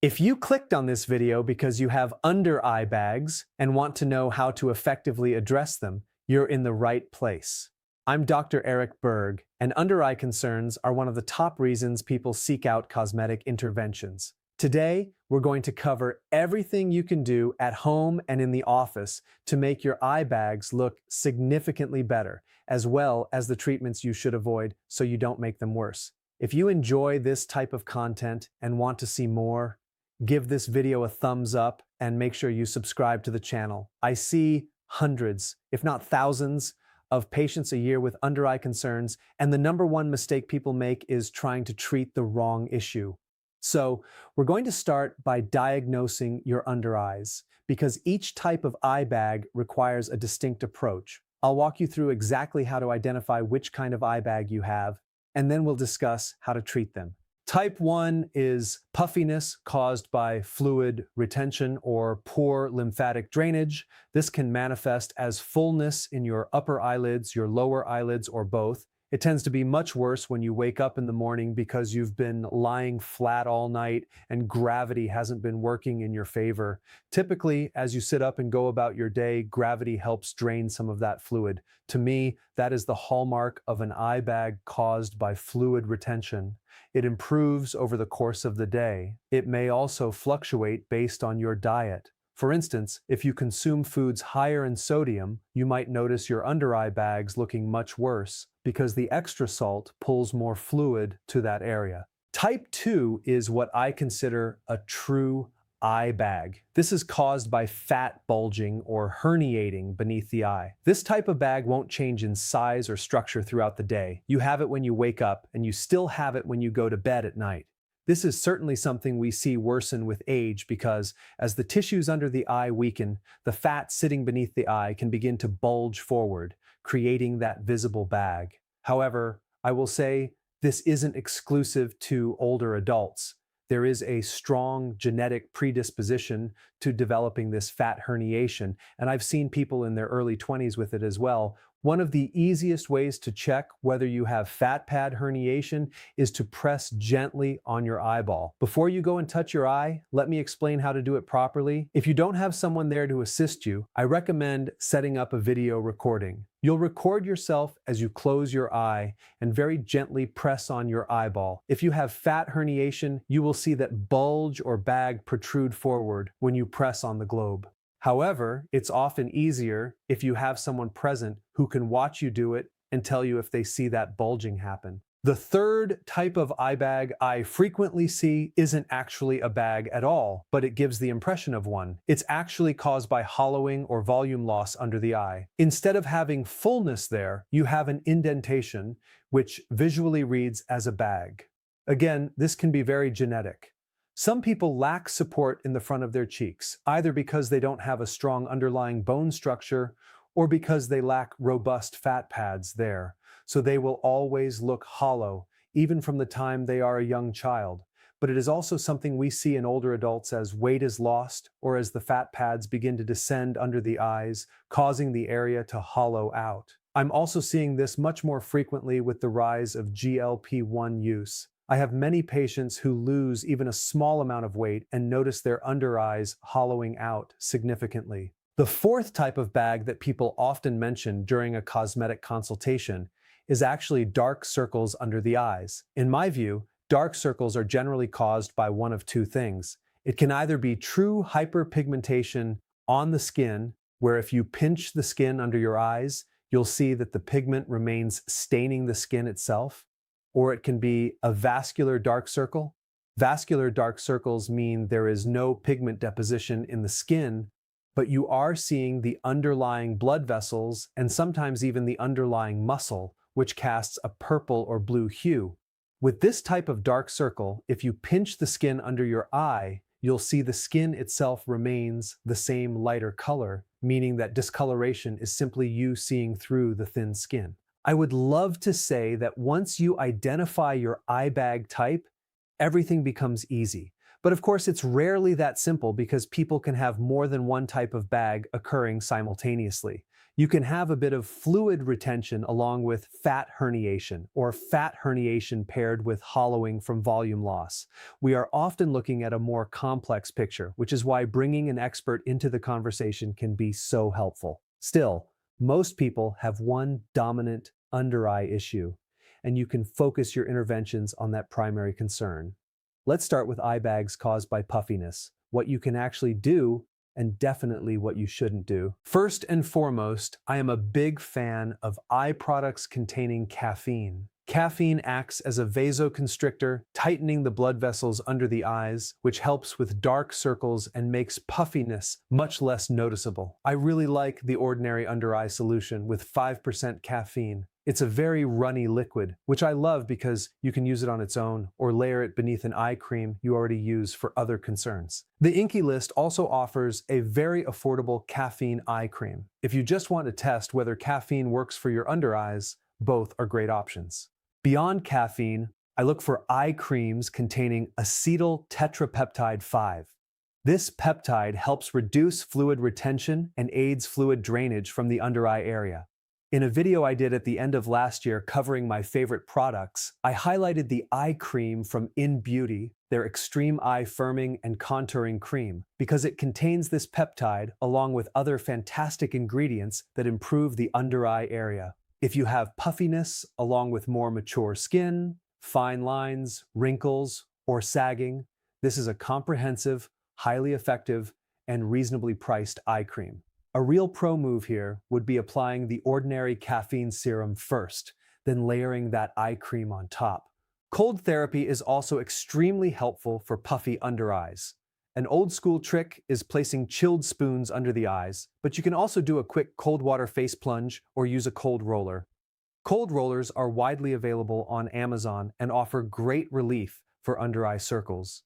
If you clicked on this video because you have under eye bags and want to know how to effectively address them, you're in the right place. I'm Dr. Eric Berg, and under eye concerns are one of the top reasons people seek out cosmetic interventions. Today, we're going to cover everything you can do at home and in the office to make your eye bags look significantly better, as well as the treatments you should avoid so you don't make them worse. If you enjoy this type of content and want to see more, give this video a thumbs up and make sure you subscribe to the channel. I see hundreds, if not thousands, of patients a year with under eye concerns, and the number one mistake people make is trying to treat the wrong issue. So we're going to start by diagnosing your under eyes, because each type of eye bag requires a distinct approach. I'll walk you through exactly how to identify which kind of eye bag you have, and then we'll discuss how to treat them. Type 1 is puffiness caused by fluid retention or poor lymphatic drainage. This can manifest as fullness in your upper eyelids, your lower eyelids, or both. It tends to be much worse when you wake up in the morning because you've been lying flat all night and gravity hasn't been working in your favor. Typically, as you sit up and go about your day, gravity helps drain some of that fluid. To me, that is the hallmark of an eye bag caused by fluid retention. It improves over the course of the day. It may also fluctuate based on your diet. For instance, if you consume foods higher in sodium, you might notice your under eye bags looking much worse because the extra salt pulls more fluid to that area. Type 2 is what I consider a true eye bag. This is caused by fat bulging or herniating beneath the eye. This type of bag won't change in size or structure throughout the day. You have it when you wake up, and you still have it when you go to bed at night. This is certainly something we see worsen with age because as the tissues under the eye weaken, the fat sitting beneath the eye can begin to bulge forward, creating that visible bag. However, I will say this isn't exclusive to older adults. There is a strong genetic predisposition to developing this fat herniation, and I've seen people in their early 20s with it as well. One of the easiest ways to check whether you have fat pad herniation is to press gently on your eyeball. Before you go and touch your eye, let me explain how to do it properly. If you don't have someone there to assist you, I recommend setting up a video recording. You'll record yourself as you close your eye and very gently press on your eyeball. If you have fat herniation, you will see that bulge or bag protrude forward when you press on the globe. However, it's often easier if you have someone present who can watch you do it and tell you if they see that bulging happen. The third type of eye bag I frequently see isn't actually a bag at all, but it gives the impression of one. It's actually caused by hollowing or volume loss under the eye. Instead of having fullness there, you have an indentation, which visually reads as a bag. Again, this can be very genetic. Some people lack support in the front of their cheeks, either because they don't have a strong underlying bone structure or because they lack robust fat pads there. So they will always look hollow, even from the time they are a young child. But it is also something we see in older adults as weight is lost or as the fat pads begin to descend under the eyes, causing the area to hollow out. I'm also seeing this much more frequently with the rise of GLP-1 use. I have many patients who lose even a small amount of weight and notice their under eyes hollowing out significantly. The fourth type of bag that people often mention during a cosmetic consultation is actually dark circles under the eyes. In my view, dark circles are generally caused by one of two things. It can either be true hyperpigmentation on the skin, where if you pinch the skin under your eyes, you'll see that the pigment remains staining the skin itself, or it can be a vascular dark circle. Vascular dark circles mean there is no pigment deposition in the skin, but you are seeing the underlying blood vessels and sometimes even the underlying muscle, which casts a purple or blue hue. With this type of dark circle, if you pinch the skin under your eye, you'll see the skin itself remains the same lighter color, meaning that discoloration is simply you seeing through the thin skin. I would love to say that once you identify your eye bag type, everything becomes easy. But of course, it's rarely that simple because people can have more than one type of bag occurring simultaneously. You can have a bit of fluid retention along with fat herniation or fat herniation paired with hollowing from volume loss. We are often looking at a more complex picture, which is why bringing an expert into the conversation can be so helpful. Still, most people have one dominant under eye issue, and you can focus your interventions on that primary concern. Let's start with eye bags caused by puffiness, what you can actually do and definitely what you shouldn't do. First and foremost, I am a big fan of eye products containing caffeine. Caffeine acts as a vasoconstrictor, tightening the blood vessels under the eyes, which helps with dark circles and makes puffiness much less noticeable. I really like the ordinary under eye solution with 5% caffeine. It's a very runny liquid, which I love because you can use it on its own or layer it beneath an eye cream you already use for other concerns. The Inky List also offers a very affordable caffeine eye cream. If you just want to test whether caffeine works for your under eyes, both are great options. Beyond caffeine, I look for eye creams containing acetyl tetrapeptide 5. This peptide helps reduce fluid retention and aids fluid drainage from the under eye area. In a video I did at the end of last year covering my favorite products, I highlighted the eye cream from In Beauty, their Extreme Eye Firming and Contouring Cream, because it contains this peptide along with other fantastic ingredients that improve the under eye area. If you have puffiness along with more mature skin, fine lines, wrinkles, or sagging, this is a comprehensive, highly effective, and reasonably priced eye cream. A real pro move here would be applying the ordinary caffeine serum first, then layering that eye cream on top. Cold therapy is also extremely helpful for puffy under eyes. An old school trick is placing chilled spoons under the eyes, but you can also do a quick cold water face plunge or use a cold roller. Cold rollers are widely available on Amazon and offer great relief for under eye circles.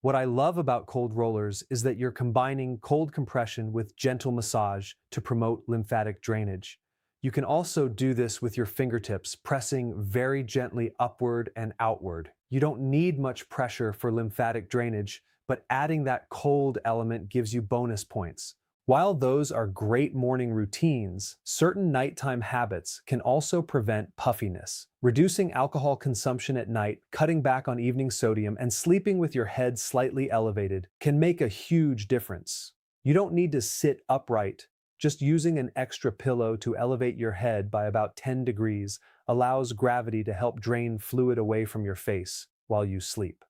What I love about cold rollers is that you're combining cold compression with gentle massage to promote lymphatic drainage. You can also do this with your fingertips, pressing very gently upward and outward. You don't need much pressure for lymphatic drainage, but adding that cold element gives you bonus points. While those are great morning routines, certain nighttime habits can also prevent puffiness. Reducing alcohol consumption at night, cutting back on evening sodium, and sleeping with your head slightly elevated can make a huge difference. You don't need to sit upright. Just using an extra pillow to elevate your head by about 10 degrees allows gravity to help drain fluid away from your face while you sleep.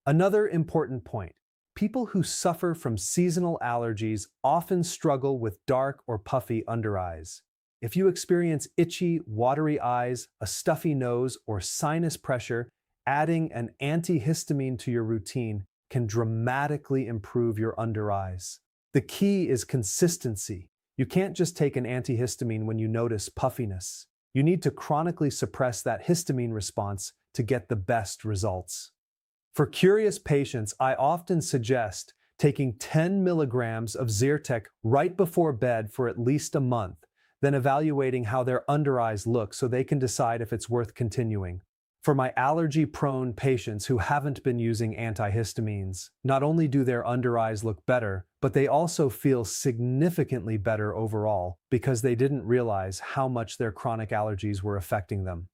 Another important point. People who suffer from seasonal allergies often struggle with dark or puffy under eyes. If you experience itchy, watery eyes, a stuffy nose, or sinus pressure, adding an antihistamine to your routine can dramatically improve your under eyes. The key is consistency. You can't just take an antihistamine when you notice puffiness. You need to chronically suppress that histamine response to get the best results. For curious patients, I often suggest taking 10 milligrams of Zyrtec right before bed for at least a month, then evaluating how their under eyes look so they can decide if it's worth continuing. For my allergy-prone patients who haven't been using antihistamines, not only do their under eyes look better, but they also feel significantly better overall because they didn't realize how much their chronic allergies were affecting them.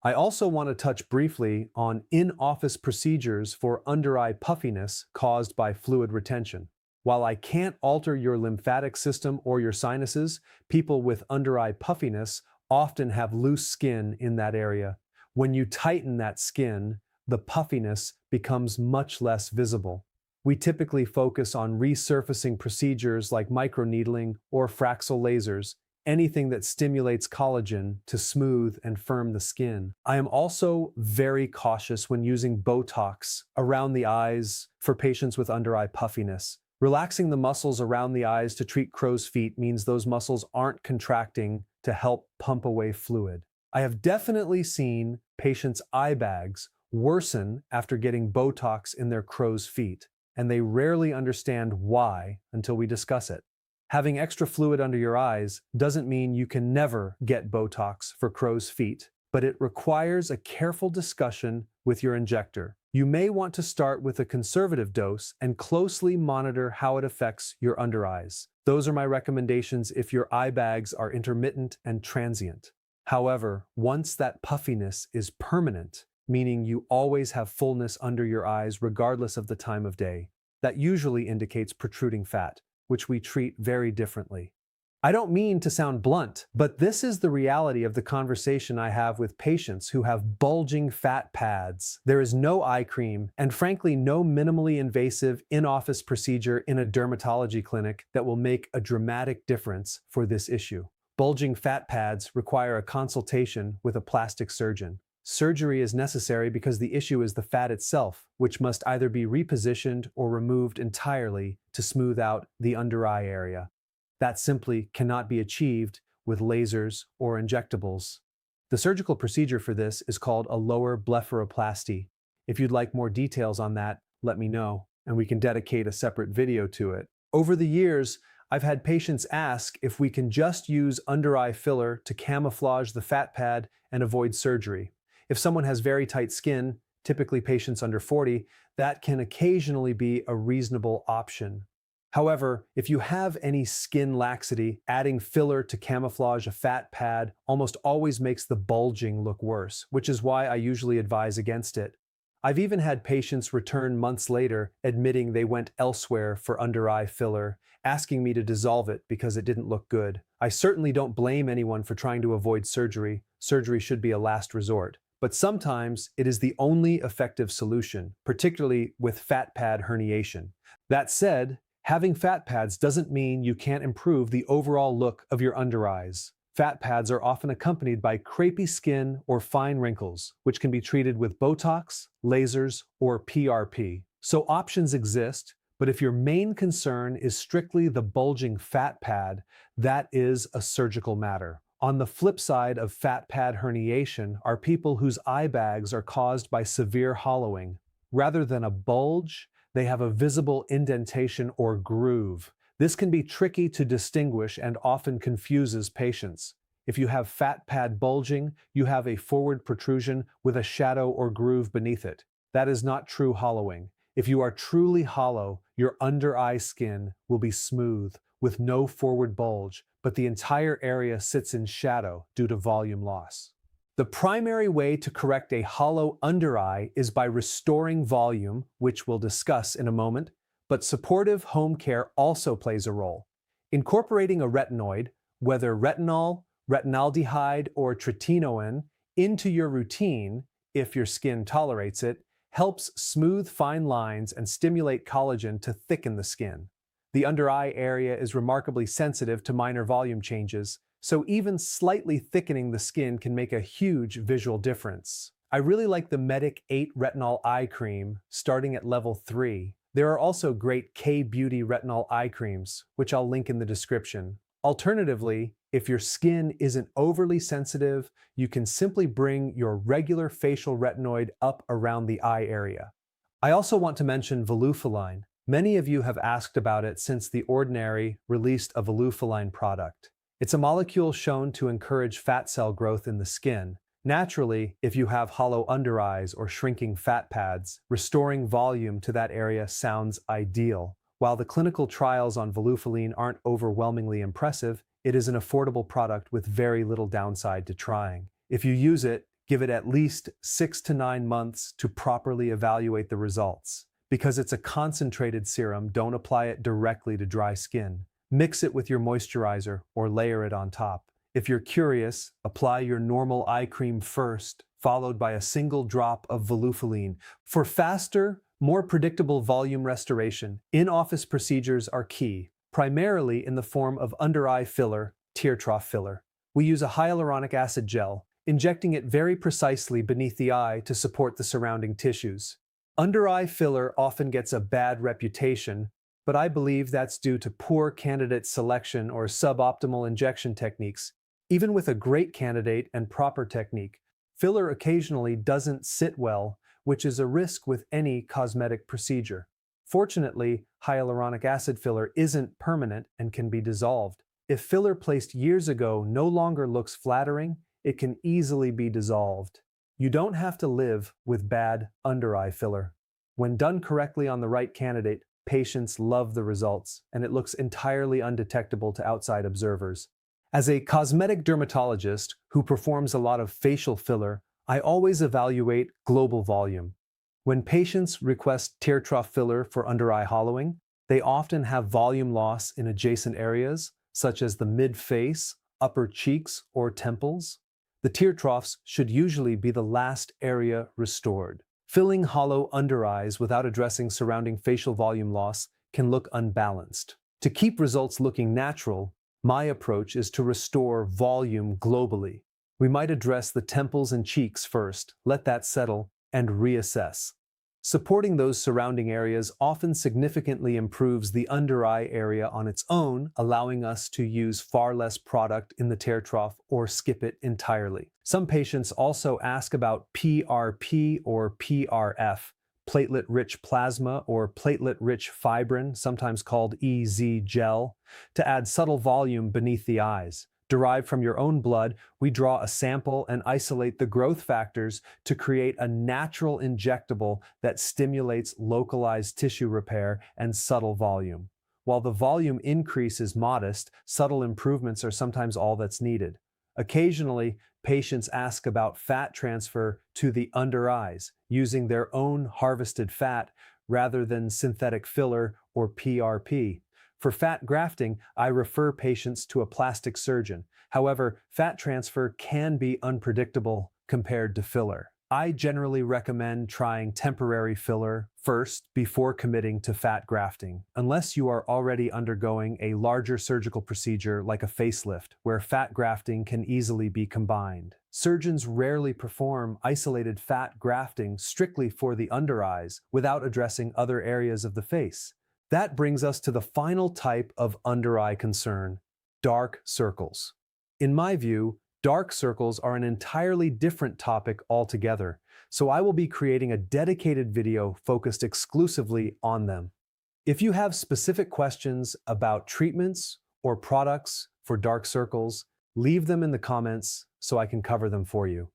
I also want to touch briefly on in-office procedures for under-eye puffiness caused by fluid retention. While I can't alter your lymphatic system or your sinuses, people with under-eye puffiness often have loose skin in that area. When you tighten that skin, the puffiness becomes much less visible. We typically focus on resurfacing procedures like microneedling or Fraxel lasers, anything that stimulates collagen to smooth and firm the skin. I am also very cautious when using Botox around the eyes for patients with under-eye puffiness. Relaxing the muscles around the eyes to treat crow's feet means those muscles aren't contracting to help pump away fluid. I have definitely seen patients' eye bags worsen after getting Botox in their crow's feet, and they rarely understand why until we discuss it. Having extra fluid under your eyes doesn't mean you can never get Botox for crow's feet, but it requires a careful discussion with your injector. You may want to start with a conservative dose and closely monitor how it affects your under eyes. Those are my recommendations if your eye bags are intermittent and transient. However, once that puffiness is permanent, meaning you always have fullness under your eyes regardless of the time of day, that usually indicates protruding fat, which we treat very differently. I don't mean to sound blunt, but this is the reality of the conversation I have with patients who have bulging fat pads. There is no eye cream, and frankly, no minimally invasive in-office procedure in a dermatology clinic that will make a dramatic difference for this issue. Bulging fat pads require a consultation with a plastic surgeon. Surgery is necessary because the issue is the fat itself, which must either be repositioned or removed entirely to smooth out the under-eye area. That simply cannot be achieved with lasers or injectables. The surgical procedure for this is called a lower blepharoplasty. If you'd like more details on that, let me know, and we can dedicate a separate video to it. Over the years, I've had patients ask if we can just use under-eye filler to camouflage the fat pad and avoid surgery. If someone has very tight skin, typically patients under 40, that can occasionally be a reasonable option. However, if you have any skin laxity, adding filler to camouflage a fat pad almost always makes the bulging look worse, which is why I usually advise against it. I've even had patients return months later admitting they went elsewhere for under-eye filler, asking me to dissolve it because it didn't look good. I certainly don't blame anyone for trying to avoid surgery. Surgery should be a last resort. But sometimes it is the only effective solution, particularly with fat pad herniation. That said, having fat pads doesn't mean you can't improve the overall look of your under eyes. Fat pads are often accompanied by crepey skin or fine wrinkles, which can be treated with Botox, lasers, or PRP. So options exist, but if your main concern is strictly the bulging fat pad, that is a surgical matter. On the flip side of fat pad herniation are people whose eye bags are caused by severe hollowing. Rather than a bulge, they have a visible indentation or groove. This can be tricky to distinguish and often confuses patients. If you have fat pad bulging, you have a forward protrusion with a shadow or groove beneath it. That is not true hollowing. If you are truly hollow, your under-eye skin will be smooth, with no forward bulge, but the entire area sits in shadow due to volume loss. The primary way to correct a hollow under-eye is by restoring volume, which we'll discuss in a moment, but supportive home care also plays a role. Incorporating a retinoid, whether retinol, retinaldehyde, or tretinoin, into your routine, if your skin tolerates it, helps smooth fine lines and stimulate collagen to thicken the skin. The under-eye area is remarkably sensitive to minor volume changes, so even slightly thickening the skin can make a huge visual difference. I really like the Medic 8 Retinol Eye Cream, starting at level 3. There are also great K-Beauty Retinol Eye Creams, which I'll link in the description. Alternatively, if your skin isn't overly sensitive, you can simply bring your regular facial retinoid up around the eye area. I also want to mention volufiline. Many of you have asked about it since The Ordinary released a volufiline product. It's a molecule shown to encourage fat cell growth in the skin. Naturally, if you have hollow under eyes or shrinking fat pads, restoring volume to that area sounds ideal. While the clinical trials on volufiline aren't overwhelmingly impressive, it is an affordable product with very little downside to trying. If you use it, give it at least 6 to 9 months to properly evaluate the results. Because it's a concentrated serum, don't apply it directly to dry skin. Mix it with your moisturizer or layer it on top. If you're curious, apply your normal eye cream first, followed by a single drop of volufiline. For faster, more predictable volume restoration, in-office procedures are key, primarily in the form of under-eye filler, tear trough filler. We use a hyaluronic acid gel, injecting it very precisely beneath the eye to support the surrounding tissues. Under-eye filler often gets a bad reputation, but I believe that's due to poor candidate selection or suboptimal injection techniques. Even with a great candidate and proper technique, filler occasionally doesn't sit well, which is a risk with any cosmetic procedure. Fortunately, hyaluronic acid filler isn't permanent and can be dissolved. If filler placed years ago no longer looks flattering, it can easily be dissolved. You don't have to live with bad under-eye filler. When done correctly on the right candidate, patients love the results, and it looks entirely undetectable to outside observers. As a cosmetic dermatologist who performs a lot of facial filler, I always evaluate global volume. When patients request tear trough filler for under-eye hollowing, they often have volume loss in adjacent areas, such as the mid-face, upper cheeks, or temples. The tear troughs should usually be the last area restored. Filling hollow under eyes without addressing surrounding facial volume loss can look unbalanced. To keep results looking natural, my approach is to restore volume globally. We might address the temples and cheeks first, let that settle, and reassess. Supporting those surrounding areas often significantly improves the under-eye area on its own, allowing us to use far less product in the tear trough or skip it entirely. Some patients also ask about PRP or PRF, platelet-rich plasma or platelet-rich fibrin, sometimes called EZ gel, to add subtle volume beneath the eyes. Derived from your own blood, we draw a sample and isolate the growth factors to create a natural injectable that stimulates localized tissue repair and subtle volume. While the volume increase is modest, subtle improvements are sometimes all that's needed. Occasionally, patients ask about fat transfer to the under eyes, using their own harvested fat rather than synthetic filler or PRP. For fat grafting, I refer patients to a plastic surgeon. However, fat transfer can be unpredictable compared to filler. I generally recommend trying temporary filler first before committing to fat grafting, unless you are already undergoing a larger surgical procedure like a facelift, where fat grafting can easily be combined. Surgeons rarely perform isolated fat grafting strictly for the under eyes without addressing other areas of the face. That brings us to the final type of under-eye concern, dark circles. In my view, dark circles are an entirely different topic altogether, so I will be creating a dedicated video focused exclusively on them. If you have specific questions about treatments or products for dark circles, leave them in the comments so I can cover them for you.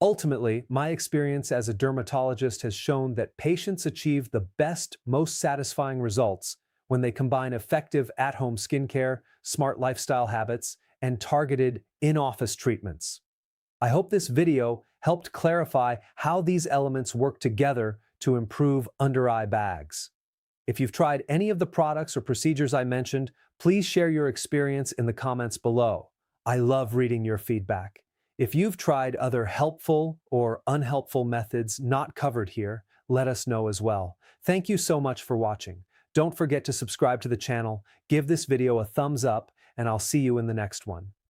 Ultimately, my experience as a dermatologist has shown that patients achieve the best, most satisfying results when they combine effective at-home skincare, smart lifestyle habits, and targeted in-office treatments. I hope this video helped clarify how these elements work together to improve under-eye bags. If you've tried any of the products or procedures I mentioned, please share your experience in the comments below. I love reading your feedback. If you've tried other helpful or unhelpful methods not covered here, let us know as well. Thank you so much for watching. Don't forget to subscribe to the channel, give this video a thumbs up, and I'll see you in the next one.